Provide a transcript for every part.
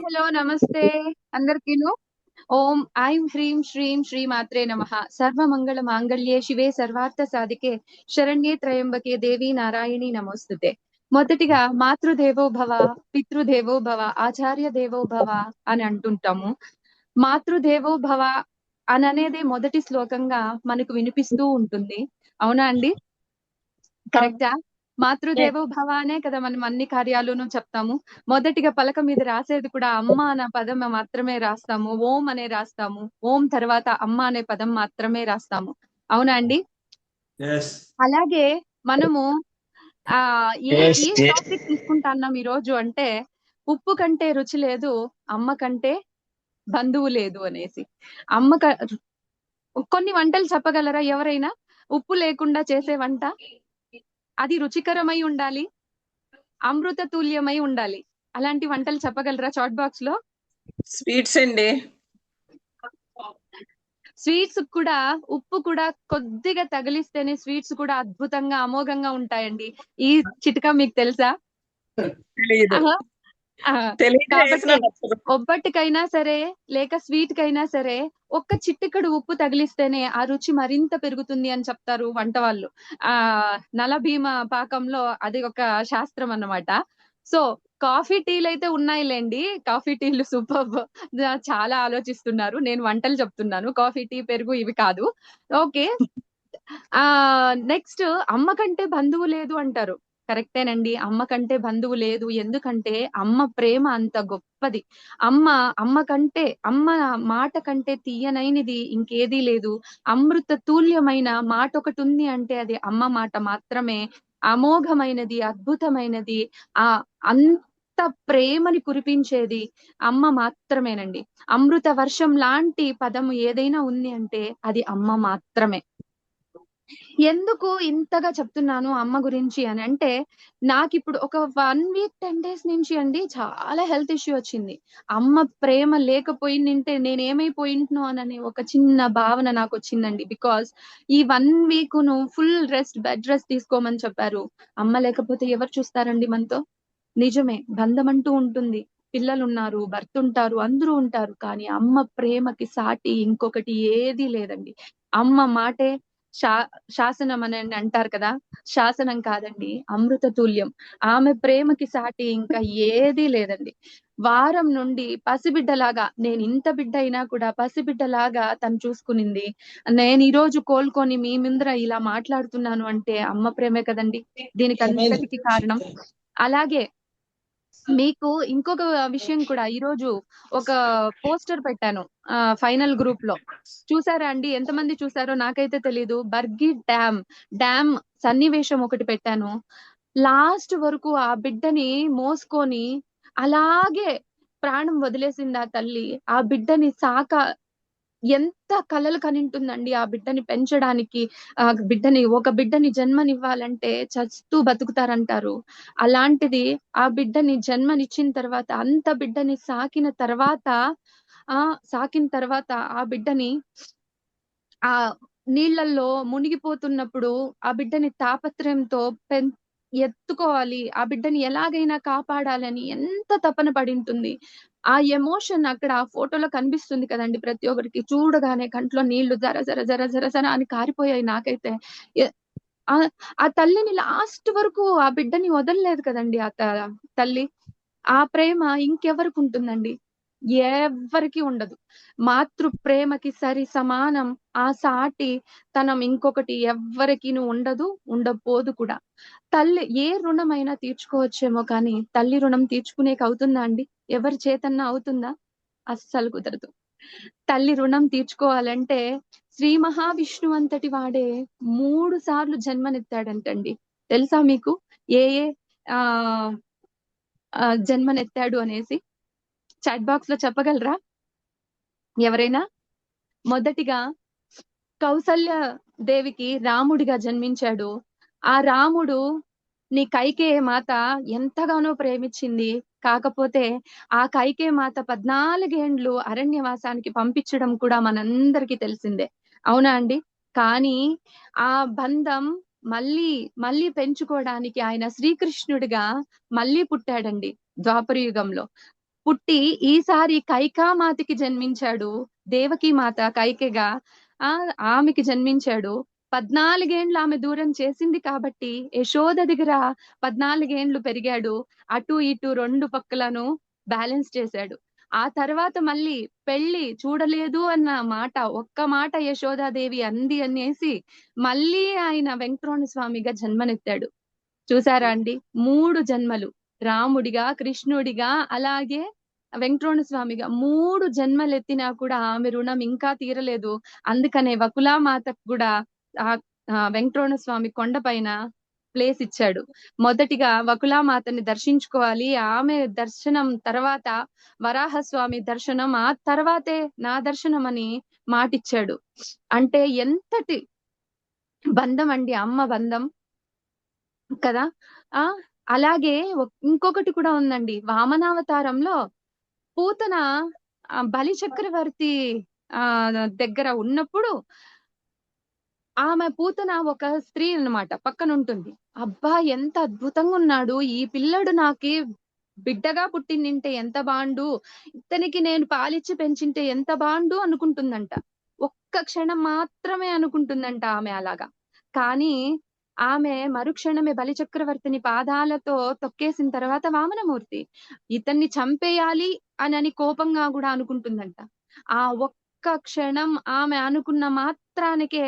Hello నమస్తే అందరికీను. ఓం ఐం హ్రీం శ్రీం శ్రీ మాత్రే నమః. సర్వమంగళ మాంగళ్యే శివే సర్వార్థ సాధికే శరణ్యే త్రయంబకే దేవి నారాయణి నమోస్తుతే. మొదటిగా మాతృదేవో భవ, పితృదేవో భవ, ఆచార్య దేవో భవ అని అంటుంటాము. మాతృదేవో భవ అని అనేది మొదటి శ్లోకంగా మనకు వినిపిస్తూ ఉంటుంది. అవునా అండి? కరెక్టా? మాతృదేవో భవ అనే కదా మనం అన్ని కార్యాలును చెప్తాము. మొదటిగా పలక మీద రాసేది కూడా అమ్మ అనే పదం మాత్రమే రాస్తాము. ఓం అనే రాస్తాము. ఓం తర్వాత అమ్మ అనే పదం మాత్రమే రాస్తాము. అవునా అండి? అలాగే మనము ఆ ఏ టాపిక్ తీసుకుంటున్నాం ఈ రోజు అంటే, ఉప్పు కంటే రుచి లేదు, అమ్మ కంటే బంధువు లేదు అనేసి. అమ్మ కొన్ని వంటలు చెప్పగలరా ఎవరైనా? ఉప్పు లేకుండా చేసే వంట అది రుచికరమై ఉండాలి, అమృత తుల్యమై ఉండాలి. అలాంటి వంటలు చెప్పగలరా చాట్ బాక్స్ లో? స్వీట్స్ అండి. స్వీట్స్ కూడా ఉప్పు కూడా కొద్దిగా తగిలిస్తేనే స్వీట్స్ కూడా అద్భుతంగా అమోఘంగా ఉంటాయండి. ఈ చిట్కా మీకు తెలుసా? తెలీదు. ఆహా. తెలియదు, కాబట్టి వేసినా నచ్చదు. ఒబ్బట్టుకైనా సరే లేక స్వీట్ కైనా సరే ఒక్క చిటికెడు ఉప్పు తగిలిస్తేనే ఆ రుచి మరింత పెరుగుతుంది అని చెప్తారు వంట వాళ్ళు. నలభీమ పాకంలో అది ఒక శాస్త్రం అన్నమాట. సో కాఫీ టీలు అయితే ఉన్నాయిలేండి. కాఫీ టీలు సూపర్బ్. చాలా ఆలోచిస్తున్నారు. నేను వంటలు చెప్తున్నాను. కాఫీ టీ పెరుగు ఇవి కాదు. ఓకే. నెక్స్ట్ అమ్మ కంటే బంధువు లేదు అంటారు. కరెక్టేనండి. అమ్మ కంటే బంధువు లేదు. ఎందుకంటే అమ్మ ప్రేమ అంత గొప్పది. అమ్మ కంటే అమ్మ మాట కంటే తీయనైనది ఇంకేదీ లేదు. అమృత తుల్యమైన మాట ఒకటి ఉంది అంటే అది అమ్మ మాట మాత్రమే. అమోఘమైనది, అద్భుతమైనది, ఆ అంత ప్రేమని కురిపించేది అమ్మ మాత్రమేనండి. అమృత వర్షం లాంటి పదము ఏదైనా ఉంది అంటే అది అమ్మ మాత్రమే. ఎందుకు ఇంతగా చెప్తున్నాను అమ్మ గురించి అని అంటే, నాకిప్పుడు ఒక 1 వీక్ 10 డేస్ నుంచి అండి చాలా హెల్త్ ఇష్యూ వచ్చింది. అమ్మ ప్రేమ లేకపోయిండింటే నేనేమైపోయింటునో అనని ఒక చిన్న భావన నాకొచ్చిందండి. బికాజ్ ఈ 1 వీకును ఫుల్ రెస్ట్, బెడ్ రెస్ట్ తీసుకోమని చెప్పారు. అమ్మ లేకపోతే ఎవరు చూస్తారండి మనతో? నిజమే. బంధం అంటూ ఉంటుంది. పిల్లలున్నారు, భర్త ఉంటారు, అందరూ ఉంటారు. కానీ అమ్మ ప్రేమకి సాటి ఇంకొకటి ఏదీ లేదండి. అమ్మ మాటే శా శాసనం అని అంటారు కదా! శాసనం కాదండి. అమృత తుల్యం. ఆమె ప్రేమకి సాటి ఇంకా ఏదీ లేదండి. వారం నుండి పసిబిడ్డలాగా నేనింత బిడ్డ అయినా కూడా పసిబిడ్డలాగా తను చూసుకునింది. నేనీరోజు కోలుకొని మీ ముందర ఇలా మాట్లాడుతున్నాను అంటే అమ్మ ప్రేమే కదండీ! దీనికంతటికి కారణం. అలాగే మీకు ఇంకొక విషయం కూడా ఈరోజు ఒక పోస్టర్ పెట్టాను ఫైనల్ గ్రూప్ లో. చూసారా అండి? ఎంతమంది చూసారో నాకైతే తెలీదు. బర్గి డ్యామ్ సన్నివేశం ఒకటి పెట్టాను. లాస్ట్ వరకు ఆ బిడ్డని మోసుకొని అలాగే ప్రాణం వదిలేసింది ఆ తల్లి. ఆ బిడ్డని ఎంత కలలు కనింటుందండి ఆ బిడ్డని పెంచడానికి. ఒక బిడ్డని జన్మనివ్వాలంటే చస్తూ బతుకుతారంటారు. అలాంటిది ఆ బిడ్డని జన్మనిచ్చిన తర్వాత అంత బిడ్డని సాకిన తర్వాత ఆ బిడ్డని ఆ నీళ్ళల్లో మునిగిపోతున్నప్పుడు ఆ బిడ్డని తాపత్రయంతో ఎత్తుకోవాలి. ఆ బిడ్డని ఎలాగైనా కాపాడాలని ఎంత తపన పడింటుంది. ఆ ఎమోషన్ అక్కడ ఆ ఫోటోలో కనిపిస్తుంది కదండీ ప్రతి ఒక్కరికి. చూడగానే కంట్లో నీళ్లు జర జర జర జర జర అని కారిపోయాయి నాకైతే. ఎ ఆ తల్లిని లాస్ట్ వరకు ఆ బిడ్డని వదలలేదు కదండీ తల్లి. ఆ ప్రేమ ఇంకెవరికి ఉంటుందండి? ఎవ్వరికీ ఉండదు. మాతృ ప్రేమకి సరి సమానం ఆ సాటి తనం ఇంకొకటి ఎవ్వరికీను ఉండదు, ఉండబోదు కూడా. తల్లి ఏ రుణమైనా తీర్చుకోవచ్చేమో కానీ తల్లి రుణం తీర్చుకునేకి అవుతుందా అండి? ఎవరి చేతన్నా అవుతుందా? అస్సలు కుదరదు. తల్లి రుణం తీర్చుకోవాలంటే శ్రీ మహావిష్ణువు అంతటి వాడే 3 సార్లు జన్మనెత్తాడంటండి. తెలుసా మీకు? ఏ ఏ ఆహ్, జన్మనెత్తాడు అనేసి? చాట్ బాక్స్ లో చెప్పగలరా ఎవరైనా? మొదటిగా కౌసల్య దేవికి రాముడిగా జన్మించాడు. ఆ రాముడు నీ కైకేయి మాత ఎంతగానో ప్రేమించింది. కాకపోతే ఆ కైకేయి మాత 14 ఏండ్లు అరణ్యవాసానికి పంపించడం కూడా మనందరికీ తెలిసిందే. అవునా అండి? కానీ ఆ బంధం మళ్ళీ మళ్ళీ పెంచుకోవడానికి ఆయన శ్రీకృష్ణుడిగా మళ్ళీ పుట్టాడండి ద్వాపర యుగంలో. పుట్టి ఈసారి కైకామాతకి జన్మించాడు. దేవకీ మాత కైకెగా ఆమెకి జన్మించాడు. 14 ఏండ్లు ఆమె దూరం చేసింది కాబట్టి యశోద దగ్గర 14 ఏండ్లు పెరిగాడు. అటు ఇటు 2 పక్కలను బ్యాలెన్స్ చేశాడు. ఆ తర్వాత మళ్ళీ పెళ్లి చూడలేదు అన్న మాట ఒక్క మాట యశోదాదేవి అంది అనేసి మళ్ళీ ఆయన వెంకటరమణ స్వామిగా జన్మనెత్తాడు. చూసారా అండి? 3 జన్మలు. రాముడిగా, కృష్ణుడిగా, అలాగే వెంకటరమణ స్వామిగా 3 జన్మలెత్తినా కూడా ఆమె రుణం ఇంకా తీరలేదు. అందుకనే వకులామాతకు కూడా వెంకటరమణ స్వామి కొండపైన ప్లేస్ ఇచ్చాడు. మొదటిగా వకులామాతని దర్శించుకోవాలి. ఆమె దర్శనం తర్వాత వరాహస్వామి దర్శనం, ఆ తర్వాతే నా దర్శనం అని మాటిచ్చాడు. అంటే ఎంతటి బంధం అండి అమ్మ బంధం కదా! ఆ అలాగే ఇంకొకటి కూడా ఉందండి. వామనావతారంలో పూతన బలి చక్రవర్తి దగ్గర ఉన్నప్పుడు ఆమె పూతన ఒక స్త్రీ అన్నమాట పక్కనుంటుంది. అబ్బా! ఎంత అద్భుతంగా ఉన్నాడు. ఈ పిల్లడు నాకి బిడ్డగా పుట్టిండింటే ఎంత బాండు. ఇతనికి నేను పాలిచ్చి పెంచింటే ఎంత బాండు అనుకుంటుందంట. ఒక్క క్షణం మాత్రమే అనుకుంటుందంట ఆమె అలాగా. కానీ ఆమె మరుక్షణమే బలిచక్రవర్తిని పాదాలతో తొక్కేసిన తర్వాత వామనమూర్తి. ఇతన్ని చంపేయాలి అనని కోపంగా కూడా అనుకుంటుందంట. ఆ ఒక్క క్షణం ఆమె అనుకున్న మాత్రానికే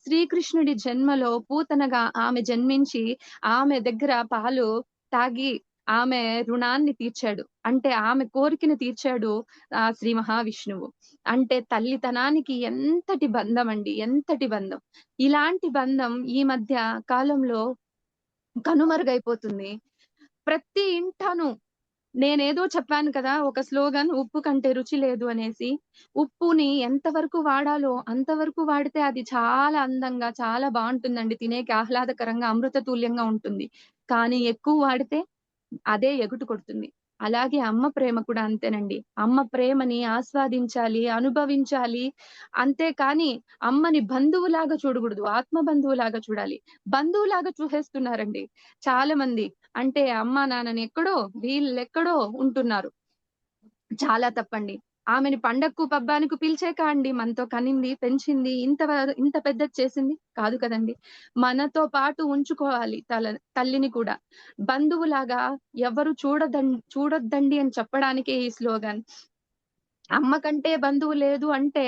శ్రీకృష్ణుడి జన్మలో పూతనగా ఆమె జన్మించి ఆమె దగ్గర పాలు తాగి ఆమె రుణాన్ని తీర్చాడు. అంటే ఆమె కోరికను తీర్చాడు శ్రీ మహావిష్ణువు. అంటే తల్లితనానికి ఎంతటి బంధం అండి, ఎంతటి బంధం. ఇలాంటి బంధం ఈ మధ్య కాలంలో కనుమరుగైపోతుంది. ప్రతి ఇంటాను నేనేదో చెప్పాను కదా ఒక స్లోగన్, ఉప్పు కంటే రుచి లేదు అనేసి. ఉప్పుని ఎంతవరకు వాడాలో అంతవరకు వాడితే అది చాలా అందంగా, చాలా బాగుంటుందండి. తినేకి ఆహ్లాదకరంగా, అమృత తుల్యంగా ఉంటుంది. కానీ ఎక్కువ వాడితే అదే ఎగుటు కొడుతుంది. అలాగే అమ్మ ప్రేమ కూడా అంతేనండి. అమ్మ ప్రేమని ఆస్వాదించాలి, అనుభవించాలి. అంతేకాని అమ్మని బంధువులాగా చూడకూడదు. ఆత్మ బంధువులాగా చూడాలి. బంధువులాగా చూసేస్తున్నారండి చాలా మంది. అంటే అమ్మా నాన్నని ఎక్కడో, వీళ్ళెక్కడో ఉంటున్నారు. చాలా తప్పండి. ఆమెని పండక్కు, పబ్బానికి పిలిచాక అండి మనతో కనింది, పెంచింది, ఇంత పెద్దది చేసింది కాదు కదండీ! మనతో పాటు ఉంచుకోవాలి తల్లిని కూడా. బంధువులాగా ఎవరు చూడొద్దండి అని చెప్పడానికే ఈ స్లోగన్. అమ్మ కంటే బంధువు లేదు అంటే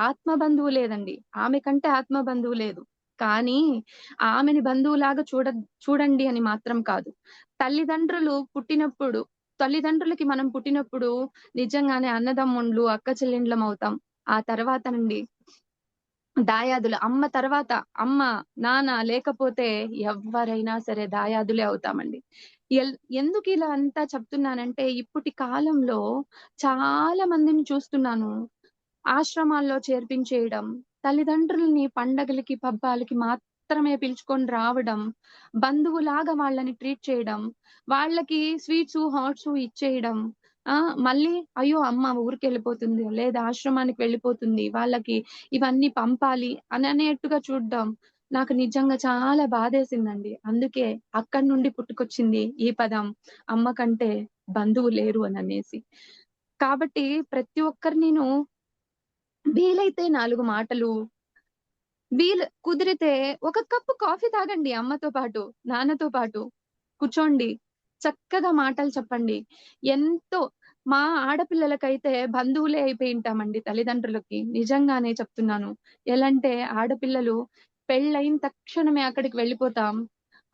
ఆత్మ బంధువు లేదండి. ఆమె కంటే ఆత్మ బంధువు లేదు. కానీ ఆమెని బంధువులాగా చూడండి అని మాత్రం కాదు. తల్లిదండ్రులకి మనం పుట్టినప్పుడు నిజంగానే అన్నదమ్ముండ్లు, అక్క చెల్లెండ్లం అవుతాం. ఆ తర్వాతనండి దాయాదులు. అమ్మ తర్వాత అమ్మ, నాన్న లేకపోతే ఎవ్వరైనా సరే దాయాదులే అవుతామండి. ఎందుకు ఇలా అంతా చెప్తున్నానంటే ఇప్పటి కాలంలో చాలా మందిని చూస్తున్నాను. ఆశ్రమాల్లో చేర్పించేయడం, తల్లిదండ్రులని పండగలకి, పబ్బాలకి మాత్రమే పిలుచుకొని రావడం, బంధువులాగా వాళ్ళని ట్రీట్ చేయడం, వాళ్ళకి స్వీట్సు, హాట్సు ఇచ్చేయడం. మళ్ళీ అయ్యో! అమ్మ ఊరికెళ్ళిపోతుంది, లేదా ఆశ్రమానికి వెళ్ళిపోతుంది, వాళ్ళకి ఇవన్నీ పంపాలి అనేట్టుగా చూడ్డం. నాకు నిజంగా చాలా బాధేసిందండి. అందుకే అక్కడి నుండి పుట్టుకొచ్చింది ఈ పదం. అమ్మ కంటే బంధువు లేరు అననేసి. కాబట్టి ప్రతి ఒక్కరినిను వీలైతే 4 మాటలు, కుదిరితే ఒక కప్పు కాఫీ తాగండి అమ్మతో పాటు, నాన్నతో పాటు. కూర్చోండి. చక్కగా మాటలు చెప్పండి. ఎంతో మా ఆడపిల్లలకైతే బంధువులే అయిపోయింటామండి తల్లిదండ్రులకి. నిజంగానే చెప్తున్నాను. ఎలంటే ఆడపిల్లలు పెళ్ళైన తక్షణమే అక్కడికి వెళ్ళిపోతాం.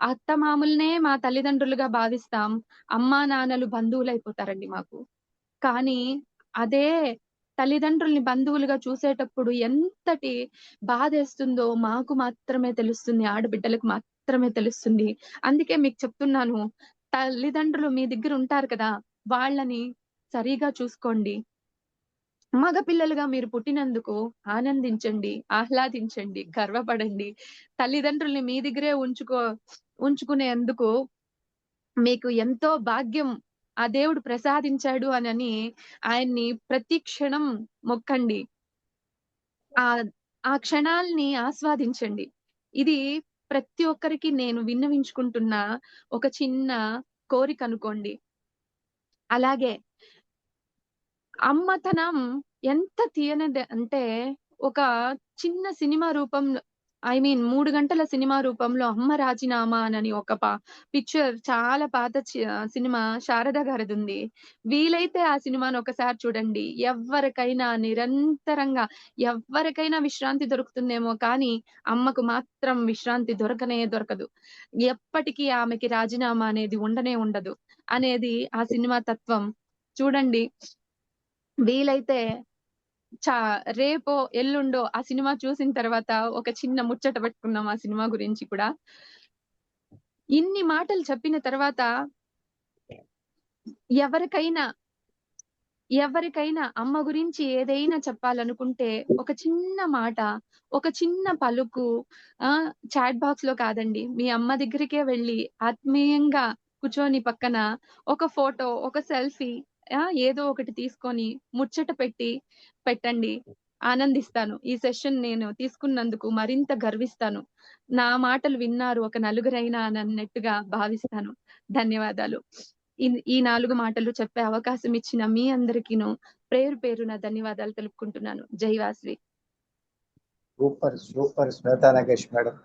అత్తమామలనే మా తల్లిదండ్రులుగా భావిస్తాం. అమ్మా, నాన్నలు బంధువులైపోతారండి మాకు. కానీ అదే తల్లిదండ్రుల్ని బంధువులుగా చూసేటప్పుడు ఎంతటి బాధేస్తుందో మాకు మాత్రమే తెలుస్తుంది. ఆడబిడ్డలకు మాత్రమే తెలుస్తుంది. అందుకే మీకు చెప్తున్నాను. తల్లిదండ్రులు మీ దగ్గర ఉంటారు కదా! వాళ్ళని సరిగా చూసుకోండి. మగ పిల్లలుగా మీరు పుట్టినందుకు ఆనందించండి, ఆహ్లాదించండి, గర్వపడండి. తల్లిదండ్రుల్ని మీ దగ్గరే ఉంచుకునేందుకు మీకు ఎంతో భాగ్యం ఆ దేవుడు ప్రసాదించాడు అనని ఆయన్ని ప్రతి క్షణం మొక్కండి. ఆ ఆ క్షణాల్ని ఆస్వాదించండి. ఇది ప్రతి ఒక్కరికి నేను విన్నవించుకుంటున్న ఒక చిన్న కోరికనుకోండి. అలాగే అమ్మతనం ఎంత తీయనిది అంటే ఒక చిన్న సినిమా రూపంలో, ఐ మీన్ 3 గంటల సినిమా రూపంలో 'అమ్మ రాజీనామా' అని ఒక పిక్చర్, చాలా పాత సినిమా శారద గారిదుంది. వీలైతే ఆ సినిమాని ఒకసారి చూడండి. ఎవ్వరికైనా విశ్రాంతి దొరుకుతుందేమో కానీ అమ్మకు మాత్రం విశ్రాంతి దొరకనే దొరకదు. ఎప్పటికీ ఆమెకి రాజీనామా అనేది ఉండనే ఉండదు అనేది ఆ సినిమా తత్వం. చూడండి, వీలైతే రేపో ఎల్లుండో ఆ సినిమా చూసిన తర్వాత ఒక చిన్న ముచ్చట పెట్టుకున్నాం ఆ సినిమా గురించి కూడా. ఇన్ని మాటలు చెప్పిన తర్వాత ఎవరికైనా అమ్మ గురించి ఏదైనా చెప్పాలనుకుంటే ఒక చిన్న మాట, ఒక చిన్న పలుకు, చాట్ బాక్స్ లో కాదండి, మీ అమ్మ దగ్గరికే వెళ్ళి ఆత్మీయంగా కూర్చొని పక్కన ఒక ఫోటో, ఒక సెల్ఫీ, ఏదో ఒకటి తీసుకొని ముచ్చట పెట్టండి. ఆనందిస్తాను. ఈ సెషన్ నేను తీసుకున్నందుకు మరింత గర్విస్తాను. నా మాటలు విన్నారు ఒక నలుగురైనా అన్నట్టుగా భావిస్తాను. ధన్యవాదాలు. ఈ 4 మాటలు చెప్పే అవకాశం ఇచ్చిన మీ అందరికీను పేరు పేరున ధన్యవాదాలు తెలుపుకుంటున్నాను. జై వాసవి. Super Shweta Nagesh madam.